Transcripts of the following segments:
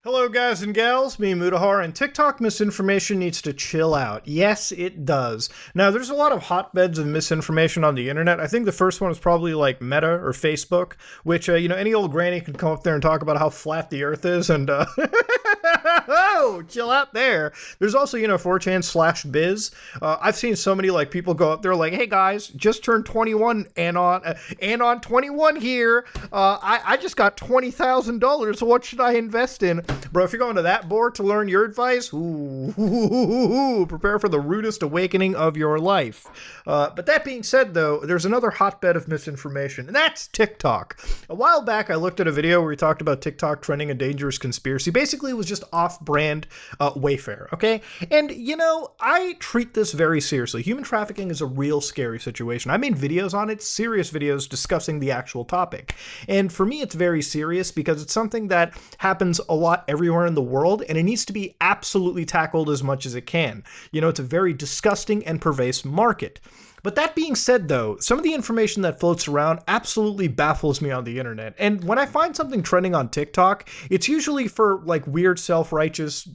Hello guys and gals, me Mutahar, and TikTok misinformation needs to chill out. Yes, it does. Now, there's a lot of hotbeds of misinformation on the internet. I think the first one is probably like Meta or Facebook, which, any old granny could come up there and talk about how flat the earth is and, oh, chill out there. There's also, 4chan/biz. I've seen so many, people go up there like, hey guys, just turned 21 and on 21 here. I just got $20,000. What should I invest in? Bro, if you're going to that board to learn your advice, prepare for the rudest awakening of your life. But that being said, though, there's another hotbed of misinformation, and that's TikTok. A while back, I looked at a video where we talked about TikTok trending a dangerous conspiracy. Basically, it was just off-brand Wayfair, okay? And, I treat this very seriously. Human trafficking is a real scary situation. I made videos on it, serious videos discussing the actual topic. And for me, it's very serious because it's something that happens a lot everywhere in the world, and it needs to be absolutely tackled as much as it can. It's a very disgusting and pervasive market. But that being said, though, some of the information that floats around absolutely baffles me on the internet. And when I find something trending on TikTok, it's usually for weird self-righteous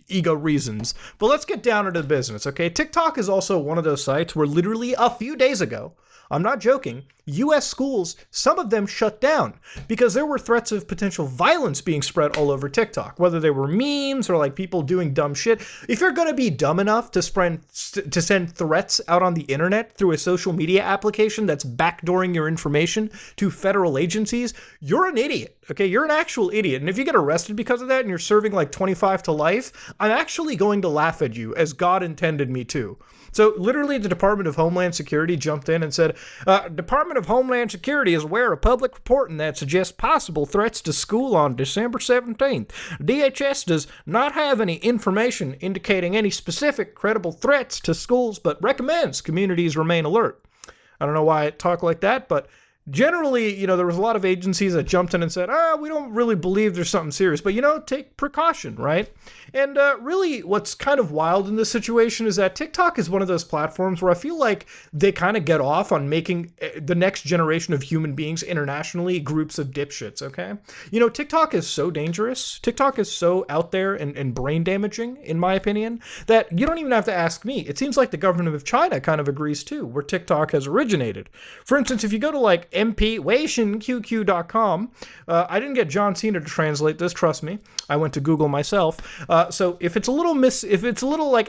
ego reasons. But let's get down into business, okay? TikTok is also one of those sites where literally a few days ago, I'm not joking, US schools, some of them shut down because there were threats of potential violence being spread all over TikTok, whether they were memes or people doing dumb shit. If you're going to be dumb enough to send threats out on the internet through a social media application that's backdooring your information to federal agencies, you're an idiot, okay? You're an actual idiot. And if you get arrested because of that and you're serving 25 to life, I'm actually going to laugh at you as God intended me to. So literally the Department of Homeland Security jumped in and said, Department of Homeland Security is aware of public reporting that suggests possible threats to school on December 17th. DHS does not have any information indicating any specific credible threats to schools, but recommends communities remain alert. I don't know why I talk like that, but generally, there was a lot of agencies that jumped in and said, we don't really believe there's something serious, but, take precaution, right? And really, what's kind of wild in this situation is that TikTok is one of those platforms where I feel like they kind of get off on making the next generation of human beings internationally groups of dipshits, okay? TikTok is so dangerous. TikTok is so out there and brain damaging, in my opinion, that you don't even have to ask me. It seems like the government of China kind of agrees too, where TikTok has originated. For instance, if you go to mpwationqq.com, I didn't get John Cena to translate this, trust me. I went to Google myself. So if it's a little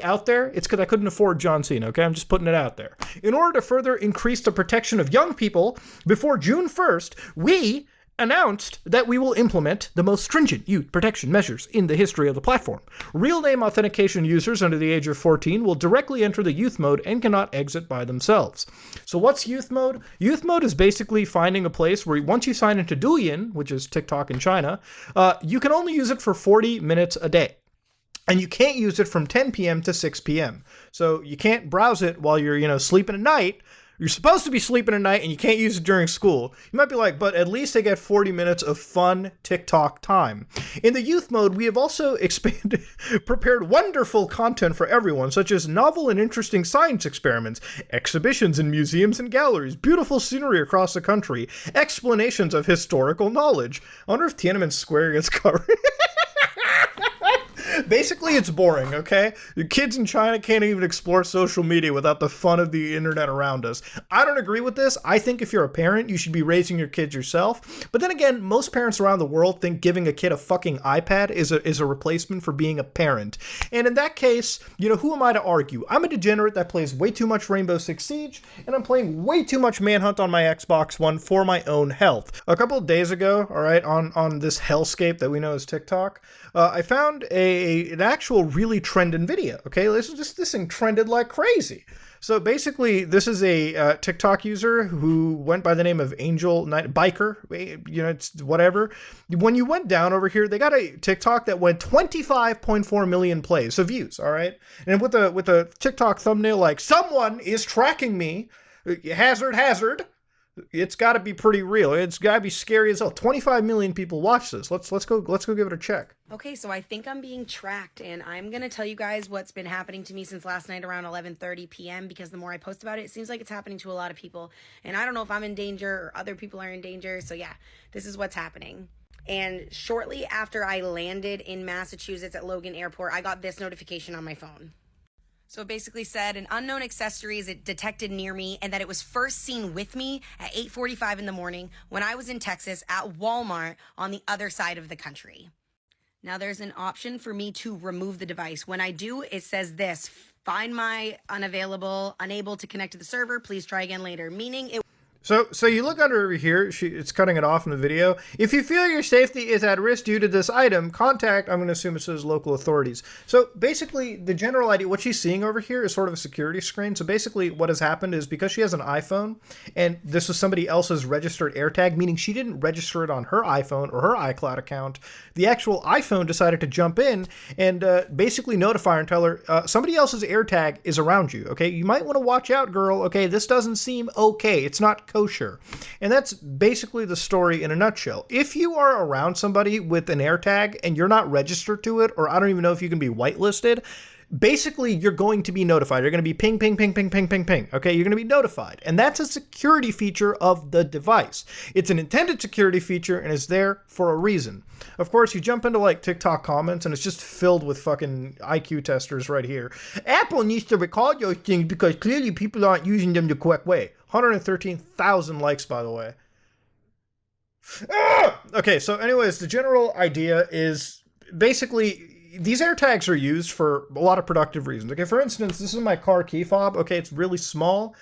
out there, it's because I couldn't afford John Cena, okay? I'm just putting it out there. In order to further increase the protection of young people, before June 1st, we announced that we will implement the most stringent youth protection measures in the history of the platform. Real name authentication users under the age of 14 will directly enter the youth mode and cannot exit by themselves. So what's youth mode? Youth mode is basically finding a place where once you sign into Douyin, which is TikTok in China, you can only use it for 40 minutes a day. And you can't use it from 10 p.m. to 6 p.m. So you can't browse it while you're, sleeping at night. You're supposed to be sleeping at night and you can't use it during school. You might be like, but at least they get 40 minutes of fun TikTok time. In the youth mode, we have also prepared wonderful content for everyone, such as novel and interesting science experiments, exhibitions in museums and galleries, beautiful scenery across the country, explanations of historical knowledge. I wonder if Tiananmen Square gets covered. Basically, it's boring, okay? The kids in China can't even explore social media without the fun of the internet around us. I don't agree with this. I think if you're a parent, you should be raising your kids yourself. But then again, most parents around the world think giving a kid a fucking iPad is a replacement for being a parent. And in that case, who am I to argue? I'm a degenerate that plays way too much Rainbow Six Siege, and I'm playing way too much Manhunt on my Xbox One for my own health. A couple of days ago, all right, on this hellscape that we know as TikTok, I found an actual really trending video, okay? This thing trended like crazy. So basically, this is a TikTok user who went by the name of Angel Night Biker, it's whatever. When you went down over here, they got a TikTok that went 25.4 million plays, so views, all right? And with a TikTok thumbnail like, someone is tracking me, hazard, it's got to be pretty real. It's got to be scary as hell. 25 million people watch this. Let's go give it a check. Okay, so I think I'm being tracked, and I'm going to tell you guys what's been happening to me since last night around 11:30 p.m. because the more I post about it, it seems like it's happening to a lot of people, and I don't know if I'm in danger or other people are in danger. So yeah, this is what's happening. And shortly after I landed in Massachusetts at Logan Airport, I got this notification on my phone. So it basically said an unknown accessory is detected near me, and that it was first seen with me at 8:45 in the morning when I was in Texas at Walmart on the other side of the country. Now there's an option for me to remove the device. When I do, it says this: find my unable to connect to the server. Please try again later. Meaning it. So you look under over here, it's cutting it off in the video. If you feel your safety is at risk due to this item, contact, I'm going to assume it says local authorities. So basically, the general idea, what she's seeing over here is sort of a security screen. So basically what has happened is because she has an iPhone, and this was somebody else's registered AirTag, meaning she didn't register it on her iPhone or her iCloud account, the actual iPhone decided to jump in and basically notify her and tell her, somebody else's AirTag is around you, okay? You might want to watch out, girl, okay? This doesn't seem okay. It's not kosher. And that's basically the story in a nutshell. If you are around somebody with an AirTag and you're not registered to it, or I don't even know if you can be whitelisted, basically you're going to be notified. You're going to be ping, ping, ping, ping, ping, ping, ping. Okay, you're going to be notified. And that's a security feature of the device. It's an intended security feature and is there for a reason. Of course, you jump into like TikTok comments and it's just filled with fucking IQ testers right here. Apple needs to record those things because clearly people aren't using them the correct way. 113,000 likes, by the way. Okay, so anyways, the general idea is basically these AirTags are used for a lot of productive reasons. Okay, for instance, this is my car key fob. Okay, it's really small.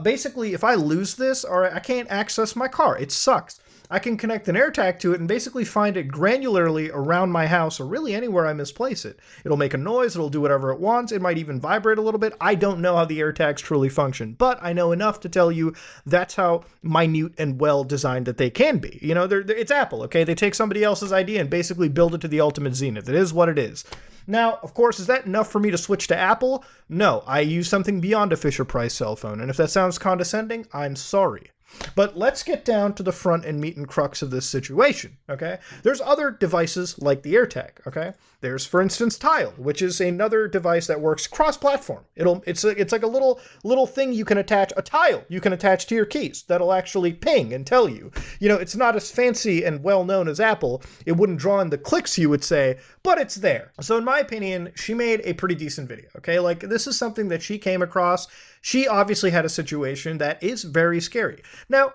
Basically, if I lose this, or I can't access my car, it sucks. I can connect an AirTag to it and basically find it granularly around my house or really anywhere I misplace it. It'll make a noise, it'll do whatever it wants, it might even vibrate a little bit. I don't know how the AirTags truly function, but I know enough to tell you that's how minute and well designed that they can be. You know, it's Apple, okay? They take somebody else's idea and basically build it to the ultimate zenith. It is what it is. Now, of course, is that enough for me to switch to Apple? No, I use something beyond a Fisher-Price cell phone, and if that sounds condescending, I'm sorry. But let's get down to the front and meat and crux of this situation, okay? There's other devices like the AirTag, okay? There's, for instance, Tile, which is another device that works cross-platform. It's like a little thing you can attach, a tile you can attach to your keys that'll actually ping and tell you. You know, it's not as fancy and well-known as Apple. It wouldn't draw in the clicks, you would say, but it's there. So in my opinion, she made a pretty decent video, okay? Like, this is something that she came across. She obviously had a situation that is very scary. Now,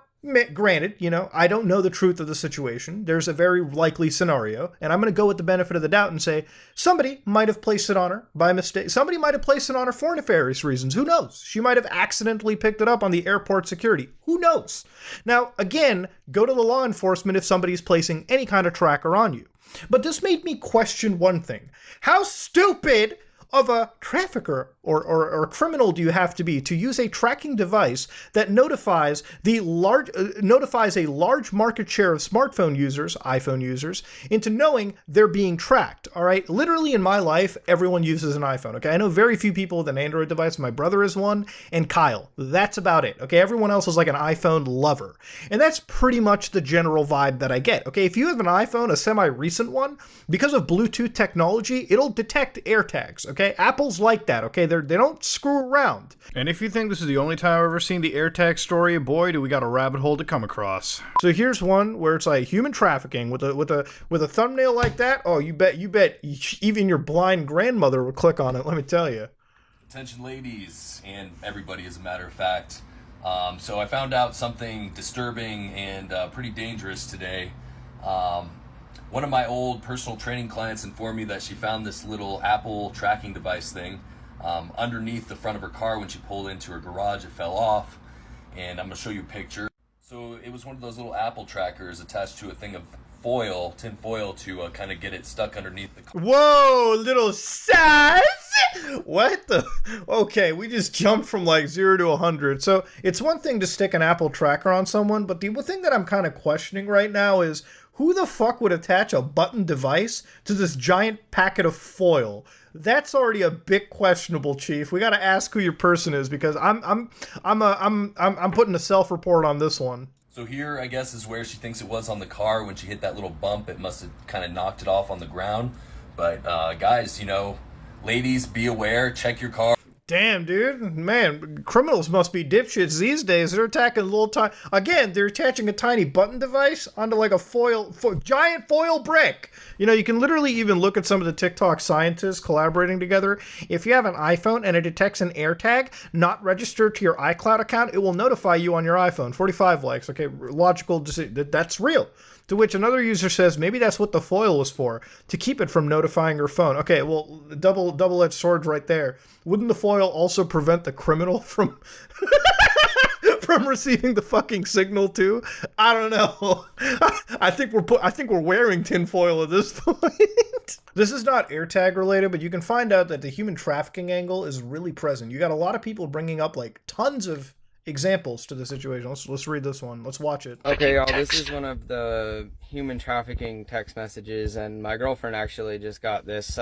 granted, you know, I don't know the truth of the situation. There's a very likely scenario, and I'm going to go with the benefit of the doubt and say somebody might have placed it on her by mistake. Somebody might have placed it on her for nefarious reasons. Who knows? She might have accidentally picked it up on the airport security. Who knows? Now, again, go to the law enforcement if somebody's placing any kind of tracker on you. But this made me question one thing. How stupid of a trafficker or criminal do you have to be to use a tracking device that notifies a large market share of smartphone users, iPhone users, into knowing they're being tracked? All right, literally in my life, everyone uses an iPhone. Okay, I know very few people with an Android device. My brother is one, and Kyle. That's about it. Okay, everyone else is like an iPhone lover, and that's pretty much the general vibe that I get. Okay, if you have an iPhone, a semi-recent one, because of Bluetooth technology, it'll detect AirTags. Okay, Apple's like that. Okay, they don't screw around. And if you think this is the only time I've ever seen the AirTag story, boy, do we got a rabbit hole to come across. So here's one where it's like human trafficking with a thumbnail like that. Oh, you bet even your blind grandmother would click on it. Let me tell you. Attention, ladies, and everybody, as a matter of fact. So I found out something disturbing and pretty dangerous today. One of my old personal training clients informed me that she found this little Apple tracking device thing underneath the front of her car. When she pulled into her garage, it fell off, and I'm going to show you a picture. So it was one of those little Apple trackers attached to a thing of tin foil to kind of get it stuck underneath the car. Whoa, little size! What the? Okay, we just jumped from like 0 to 100. So it's one thing to stick an Apple tracker on someone, but the thing that I'm kind of questioning right now is who the fuck would attach a button device to this giant packet of foil? That's already a bit questionable, Chief. We got to ask who your person is because I'm putting a self-report on this one. So here, I guess, is where she thinks it was on the car. When she hit that little bump, it must have kind of knocked it off on the ground. But guys, you know, ladies, be aware. Check your car. Damn, dude. Man, criminals must be dipshits these days. They're attacking little tiny... Again, they're attaching a tiny button device onto like a giant foil brick. You know, you can literally even look at some of the TikTok scientists collaborating together. If you have an iPhone and it detects an AirTag not registered to your iCloud account, it will notify you on your iPhone. 45 likes. Okay, logical decision. That's real. To which another user says, maybe that's what the foil was for, to keep it from notifying your phone. Okay, well, double-edged sword right there. Wouldn't the foil also prevent the criminal from from receiving the fucking signal too? I don't know. I think we're wearing tinfoil at this point. This is not AirTag related, but you can find out that the human trafficking angle is really present. You got a lot of people bringing up like tons of examples to the situation. Let's read this one. Let's watch it. Okay, y'all, this is one of the human trafficking text messages, and my girlfriend actually just got this.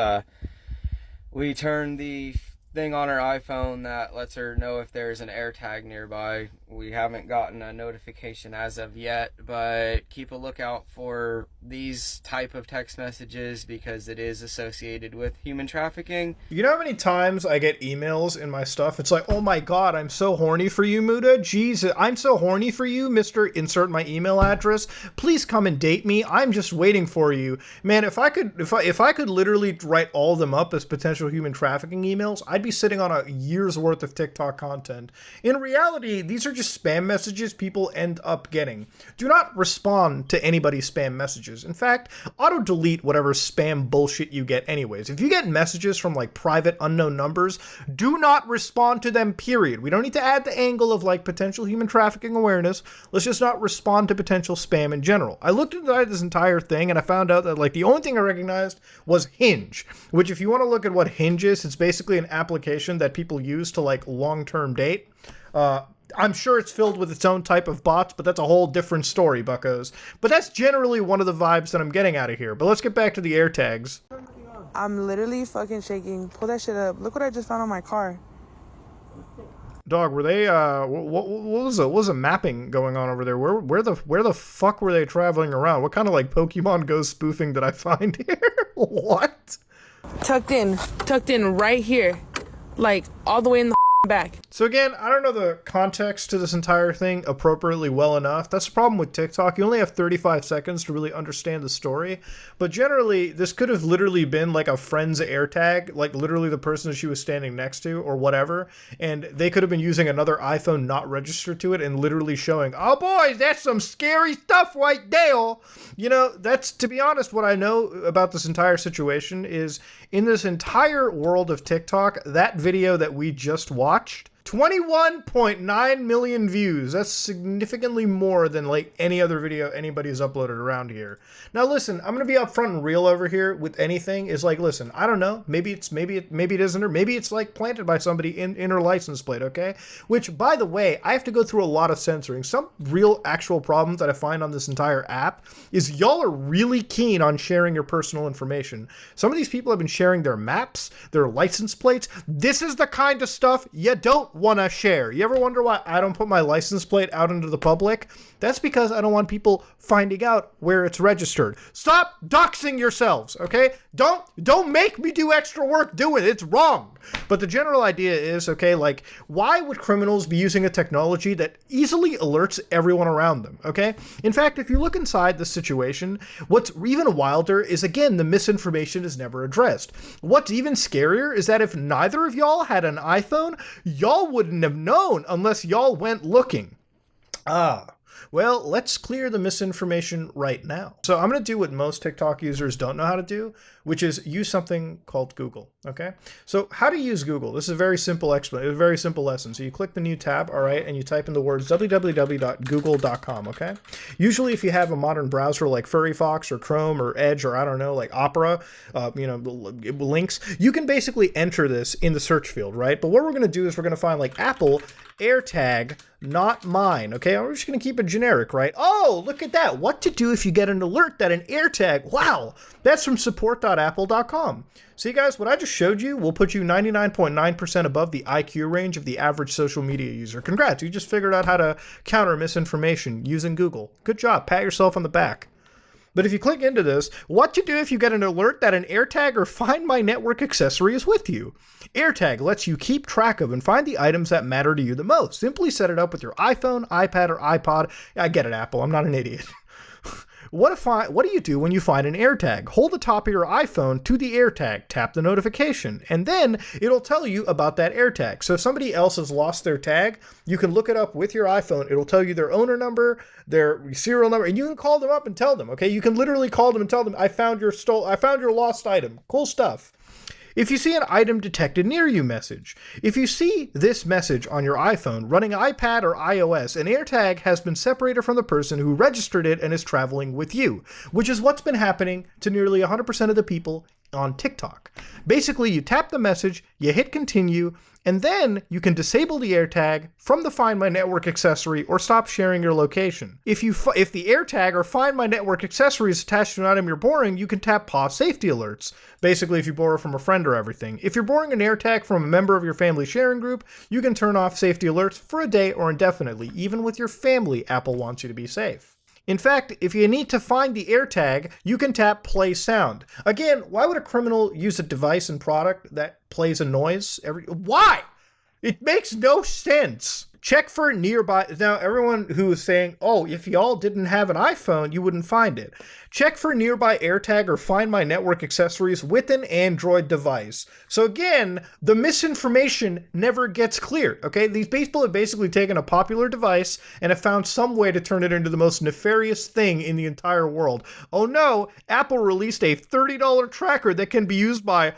We turned the thing on her iPhone that lets her know if there's an AirTag nearby. We haven't gotten a notification as of yet, but keep a lookout for these type of text messages because it is associated with human trafficking. You know how many times I get emails in my stuff? It's like, oh my god, I'm so horny for you, Muda. Jeez, I'm so horny for you, Mr. Insert my email address. Please come and date me. I'm just waiting for you. Man, if I could literally write all of them up as potential human trafficking emails, I'd be sitting on a year's worth of TikTok content. In reality, these are just spam messages people end up getting. Do not respond to anybody's spam messages. In fact, auto-delete whatever spam bullshit you get anyways. If you get messages from like private unknown numbers, do not respond to them, period. We don't need to add the angle of like potential human trafficking awareness. Let's just not respond to potential spam in general. I looked into this entire thing and I found out that like the only thing I recognized was Hinge, which if you want to look at what Hinge is, it's basically an application that people use to like long-term date. I'm sure it's filled with its own type of bots, but that's a whole different story, buckos. But that's generally one of the vibes that I'm getting out of here. But let's get back to the AirTags. I'm literally fucking shaking. Pull that shit up. Look what I just found on my car. Dog, were they, what was the mapping going on over there? Where the fuck were they traveling around? What kind of, like, Pokemon Go spoofing did I find here? What? Tucked in right here. Like, all the way in the back. So again, I don't know the context to this entire thing appropriately well enough. That's the problem with TikTok. You only have 35 seconds to really understand the story. But generally, this could have literally been like a friend's AirTag, like literally the person that she was standing next to or whatever. And they could have been using another iPhone not registered to it and literally showing, oh boys, that's some scary stuff right there. You know, that's, to be honest, what I know about this entire situation is in this entire world of TikTok, that video that we just watched, 21.9 million views. That's significantly more than like any other video anybody's uploaded around here. Now listen, I'm gonna be upfront and real over here with anything. Is like, listen, I don't know. Maybe it isn't, or maybe it's like planted by somebody in her license plate. Okay, which by the way, I have to go through a lot of censoring. Some real actual problems that I find on this entire app is y'all are really keen on sharing your personal information. Some of these people have been sharing their maps, their license plates. This is the kind of stuff you don't want to share. You ever wonder why I don't put my license plate out into the public? That's because I don't want people finding out where it's registered. Stop doxing yourselves, okay? Don't make me do extra work doing it. It's wrong. But the general idea is, okay, like, why would criminals be using a technology that easily alerts everyone around them, okay? In fact, if you look inside the situation, what's even wilder is, again, the misinformation is never addressed. What's even scarier is that if neither of y'all had an iPhone, y'all wouldn't have known unless y'all went looking. Well, let's clear the misinformation right now. So I'm going to do what most TikTok users don't know how to do, which is use something called Google, okay? So how to use Google? This is a very simple explanation, a very simple lesson. So you click the new tab, all right, and you type in the words www.google.com, okay? Usually if you have a modern browser like Furryfox or Chrome or Edge or I don't know, like Opera, links, you can basically enter this in the search field, right? But what we're going to do is we're going to find like Apple AirTag, not mine, okay? I'm just going to keep it generic, right? Oh, look at that. What to do if you get an alert that an AirTag, wow, that's from support.apple.com. See, guys, what I just showed you will put you 99.9% above the IQ range of the average social media user. Congrats, you just figured out how to counter misinformation using Google. Good job. Pat yourself on the back. But if you click into this, what to do if you get an alert that an AirTag or Find My Network accessory is with you. AirTag lets you keep track of and find the items that matter to you the most. Simply set it up with your iPhone, iPad, or iPod. I get it, Apple. I'm not an idiot. What do you do when you find an AirTag? Hold the top of your iPhone to the AirTag, tap the notification, and then it'll tell you about that AirTag. So if somebody else has lost their tag, you can look it up with your iPhone. It'll tell you their owner number, their serial number, and you can call them up and tell them, okay? You can literally call them and tell them, I found your lost item. Cool stuff. If you see an item detected near you message. If you see this message on your iPhone running iPad or iOS, an AirTag has been separated from the person who registered it and is traveling with you, which is what's been happening to nearly 100% of the people on TikTok. Basically, you tap the message, you hit continue, and then you can disable the AirTag from the Find My Network accessory or stop sharing your location. If the AirTag or Find My Network accessory is attached to an item you're borrowing, you can tap pause safety alerts. Basically, if you borrow from a friend or everything. If you're borrowing an AirTag from a member of your family sharing group, you can turn off safety alerts for a day or indefinitely. Even with your family, Apple wants you to be safe. In fact, if you need to find the AirTag, you can tap play sound. Again, why would a criminal use a device and product that plays a noise? Why? It makes no sense. Check for nearby. Now, everyone who is saying, oh, if y'all didn't have an iPhone, you wouldn't find it. Check for nearby AirTag or Find My Network accessories with an Android device. So again, the misinformation never gets clear, okay? These people have basically taken a popular device and have found some way to turn it into the most nefarious thing in the entire world. Oh no, Apple released a $30 tracker that can be used by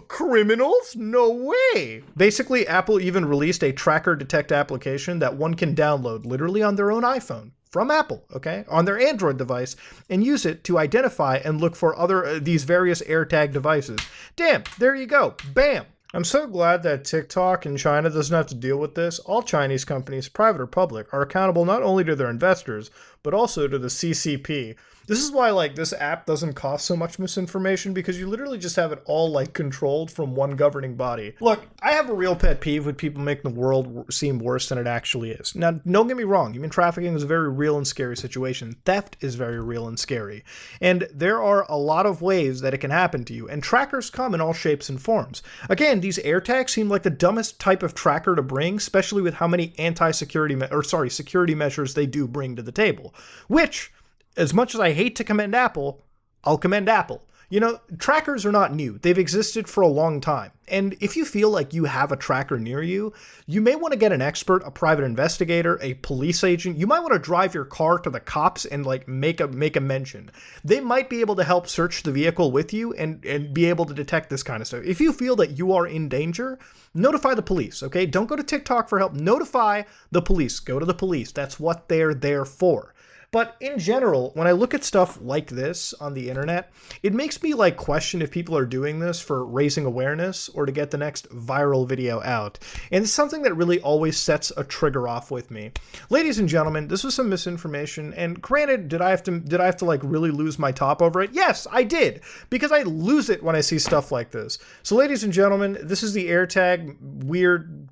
criminals? No way! Basically, Apple even released a tracker detect application that one can download literally on their own iPhone from Apple, okay, on their Android device, and use it to identify and look for these various AirTag devices. Damn, there you go. Bam. I'm so glad that TikTok in China doesn't have to deal with this. All Chinese companies, private or public, are accountable not only to their investors, but also to the CCP. This is why, like, this app doesn't cost so much misinformation, because you literally just have it all, like, controlled from one governing body. Look, I have a real pet peeve with people making the world seem worse than it actually is. Now, don't get me wrong. Human trafficking is a very real and scary situation. Theft is very real and scary. And there are a lot of ways that it can happen to you. And trackers come in all shapes and forms. Again, these AirTags seem like the dumbest type of tracker to bring, especially with how many security measures they do bring to the table. Which, as much as I hate to commend Apple, I'll commend Apple. You know, trackers are not new. They've existed for a long time. And if you feel like you have a tracker near you, you may want to get an expert, a private investigator, a police agent. You might want to drive your car to the cops and like make a mention. They might be able to help search the vehicle with you and be able to detect this kind of stuff. If you feel that you are in danger, notify the police, okay? Don't go to TikTok for help. Notify the police. Go to the police. That's what they're there for. But in general, when I look at stuff like this on the internet, it makes me like question if people are doing this for raising awareness or to get the next viral video out. And it's something that really always sets a trigger off with me. Ladies and gentlemen, this was some misinformation, and granted, did I have to like really lose my top over it? Yes, I did, because I lose it when I see stuff like this. So ladies and gentlemen, this is the AirTag weird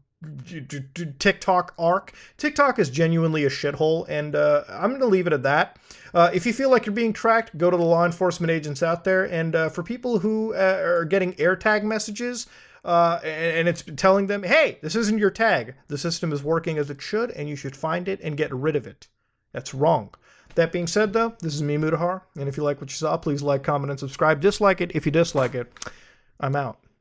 TikTok arc. TikTok is genuinely a shithole, and I'm going to leave it at that. If you feel like you're being tracked, go to the law enforcement agents out there. And for people who are getting AirTag messages, and it's telling them, hey, this isn't your tag. The system is working as it should, and you should find it and get rid of it. That's wrong. That being said, though, this is me, Mutahar, and if you like what you saw, please like, comment, and subscribe. Dislike it if you dislike it. I'm out.